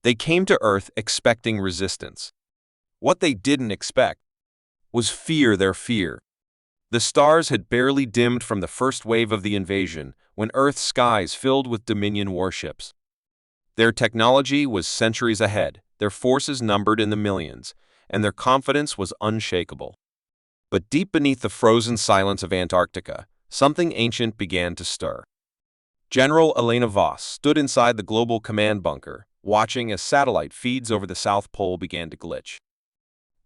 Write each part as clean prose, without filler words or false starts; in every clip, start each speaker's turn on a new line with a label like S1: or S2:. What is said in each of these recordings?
S1: They came to Earth expecting resistance. What they didn't expect was their fear. The stars had barely dimmed from the first wave of the invasion when Earth's skies filled with Dominion warships. Their technology was centuries ahead, their forces numbered in the millions, and their confidence was unshakable. But deep beneath the frozen silence of Antarctica, something ancient began to stir. General Elena Voss stood inside the global command bunker, watching as satellite feeds over the South Pole began to glitch.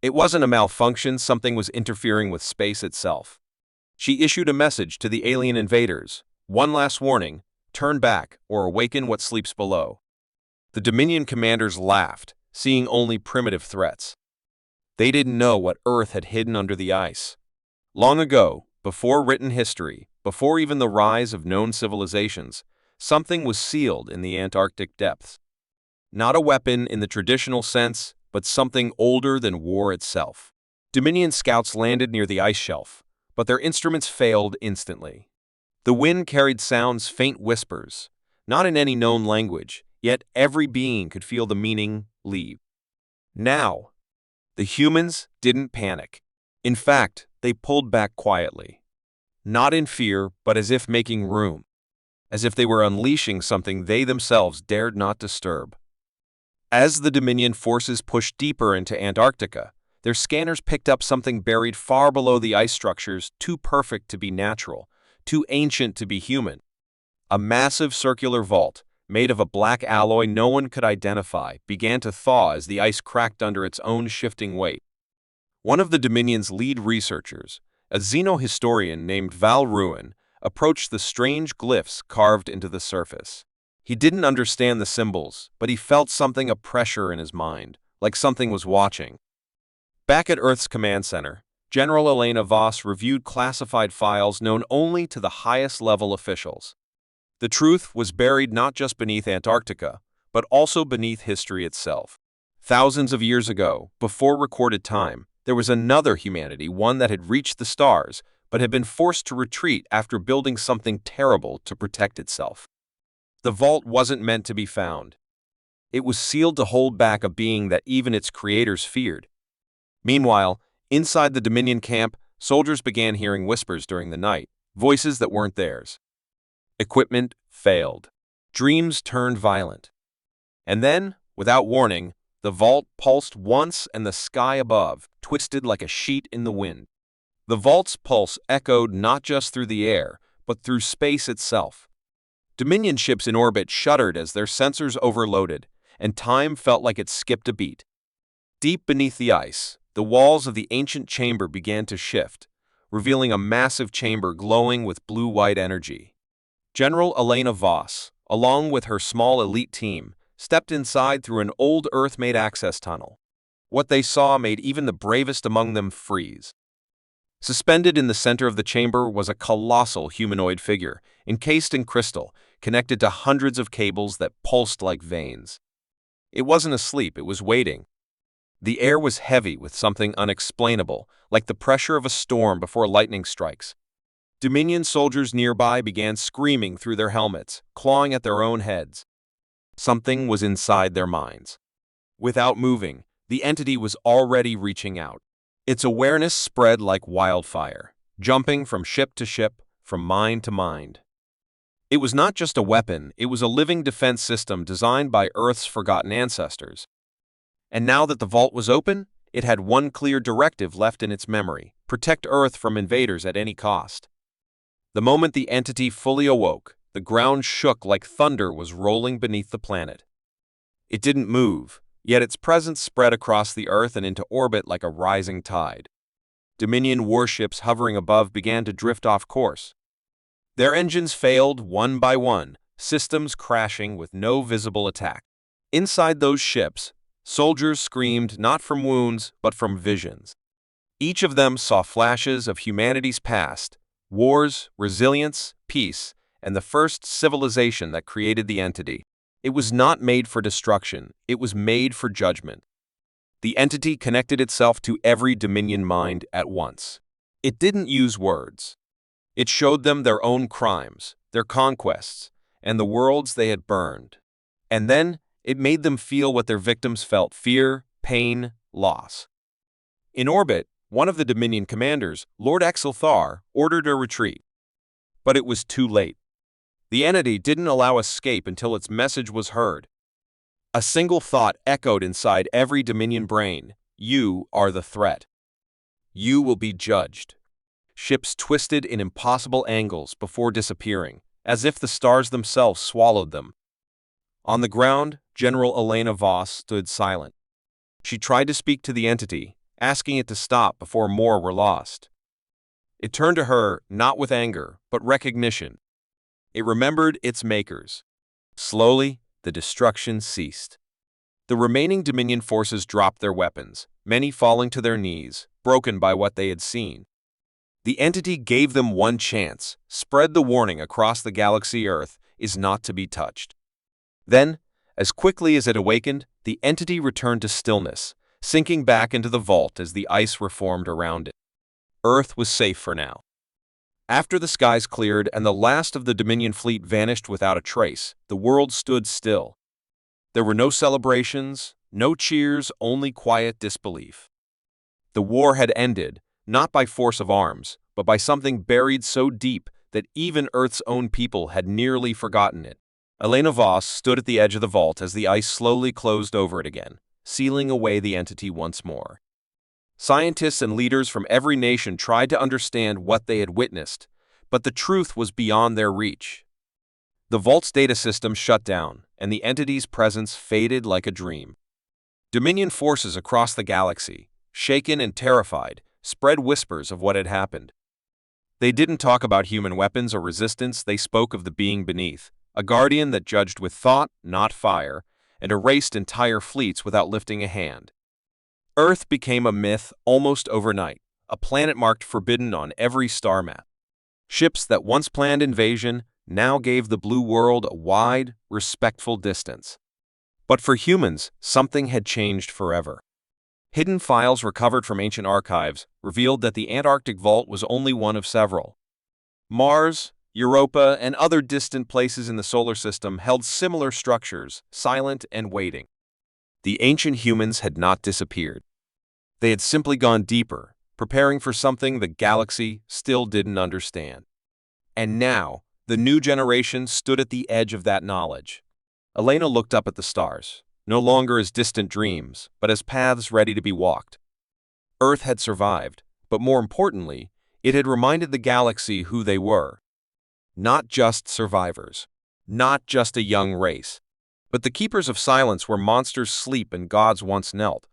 S1: It wasn't a malfunction, something was interfering with space itself. She issued a message to the alien invaders, one last warning, turn back or awaken what sleeps below. The Dominion commanders laughed, seeing only primitive threats. They didn't know what Earth had hidden under the ice. Long ago, before written history, before even the rise of known civilizations, something was sealed in the Antarctic depths. Not a weapon in the traditional sense, but something older than war itself. Dominion scouts landed near the ice shelf, but their instruments failed instantly. The wind carried sounds, faint whispers, not in any known language, yet every being could feel the meaning leave. Now, the humans didn't panic. In fact, they pulled back quietly. Not in fear, but as if making room. As if they were unleashing something they themselves dared not disturb. As the Dominion forces pushed deeper into Antarctica, their scanners picked up something buried far below the ice structures, too perfect to be natural, too ancient to be human. A massive circular vault, made of a black alloy no one could identify, began to thaw as the ice cracked under its own shifting weight. One of the Dominion's lead researchers, a xenohistorian named Val Ruin, approached the strange glyphs carved into the surface. He didn't understand the symbols, but he felt something, a pressure in his mind, like something was watching. Back at Earth's command center, General Elena Voss reviewed classified files known only to the highest-level officials. The truth was buried not just beneath Antarctica, but also beneath history itself. Thousands of years ago, before recorded time, there was another humanity, one that had reached the stars, but had been forced to retreat after building something terrible to protect itself. The vault wasn't meant to be found. It was sealed to hold back a being that even its creators feared. Meanwhile, inside the Dominion camp, soldiers began hearing whispers during the night, voices that weren't theirs. Equipment failed. Dreams turned violent. And then, without warning, the vault pulsed once and the sky above twisted like a sheet in the wind. The vault's pulse echoed not just through the air, but through space itself. Dominion ships in orbit shuddered as their sensors overloaded, and time felt like it skipped a beat. Deep beneath the ice, the walls of the ancient chamber began to shift, revealing a massive chamber glowing with blue-white energy. General Elena Voss, along with her small elite team, stepped inside through an old Earth-made access tunnel. What they saw made even the bravest among them freeze. Suspended in the center of the chamber was a colossal humanoid figure, encased in crystal, connected to hundreds of cables that pulsed like veins. It wasn't asleep, it was waiting. The air was heavy with something unexplainable, like the pressure of a storm before lightning strikes. Dominion soldiers nearby began screaming through their helmets, clawing at their own heads. Something was inside their minds. Without moving, the entity was already reaching out. Its awareness spread like wildfire, jumping from ship to ship, from mind to mind. It was not just a weapon, it was a living defense system designed by Earth's forgotten ancestors. And now that the vault was open, it had one clear directive left in its memory: protect Earth from invaders at any cost. The moment the entity fully awoke, the ground shook like thunder was rolling beneath the planet. It didn't move, yet its presence spread across the Earth and into orbit like a rising tide. Dominion warships hovering above began to drift off course. Their engines failed one by one, systems crashing with no visible attack. Inside those ships, soldiers screamed not from wounds, but from visions. Each of them saw flashes of humanity's past, wars, resilience, peace, and the first civilization that created the entity. It was not made for destruction, it was made for judgment. The entity connected itself to every Dominion mind at once. It didn't use words. It showed them their own crimes, their conquests, and the worlds they had burned. And then It made them feel what their victims felt: fear, pain, loss. In orbit, one of the Dominion commanders, Lord Exelthar, ordered a retreat. But it was too late. The entity didn't allow escape until its message was heard. A single thought echoed inside every Dominion brain: you are the threat. You will be judged. Ships twisted in impossible angles before disappearing, as if the stars themselves swallowed them. On the ground, General Elena Voss stood silent. She tried to speak to the entity, asking it to stop before more were lost. It turned to her, not with anger, but recognition. It remembered its makers. Slowly, the destruction ceased. The remaining Dominion forces dropped their weapons, many falling to their knees, broken by what they had seen. The entity gave them one chance: spread the warning across the galaxy: Earth is not to be touched. Then, as quickly as it awakened, the entity returned to stillness, sinking back into the vault as the ice reformed around it. Earth was safe for now. After the skies cleared and the last of the Dominion fleet vanished without a trace, the world stood still. There were no celebrations, no cheers, only quiet disbelief. The war had ended, not by force of arms, but by something buried so deep that even Earth's own people had nearly forgotten it. Elena Voss stood at the edge of the vault as the ice slowly closed over it again, sealing away the entity once more. Scientists and leaders from every nation tried to understand what they had witnessed, but the truth was beyond their reach. The vault's data system shut down, and the entity's presence faded like a dream. Dominion forces across the galaxy, shaken and terrified, spread whispers of what had happened. They didn't talk about human weapons or resistance, they spoke of the being beneath, a guardian that judged with thought, not fire, and erased entire fleets without lifting a hand. Earth became a myth almost overnight, a planet marked forbidden on every star map. Ships that once planned invasion now gave the blue world a wide, respectful distance. But for humans, something had changed forever. Hidden files recovered from ancient archives revealed that the Antarctic vault was only one of several. Mars, Europa, and other distant places in the solar system held similar structures, silent and waiting. The ancient humans had not disappeared. They had simply gone deeper, preparing for something the galaxy still didn't understand. And now, the new generation stood at the edge of that knowledge. Elena looked up at the stars, no longer as distant dreams, but as paths ready to be walked. Earth had survived, but more importantly, it had reminded the galaxy who they were. Not just survivors, not just a young race, but the keepers of silence where monsters sleep and gods once knelt.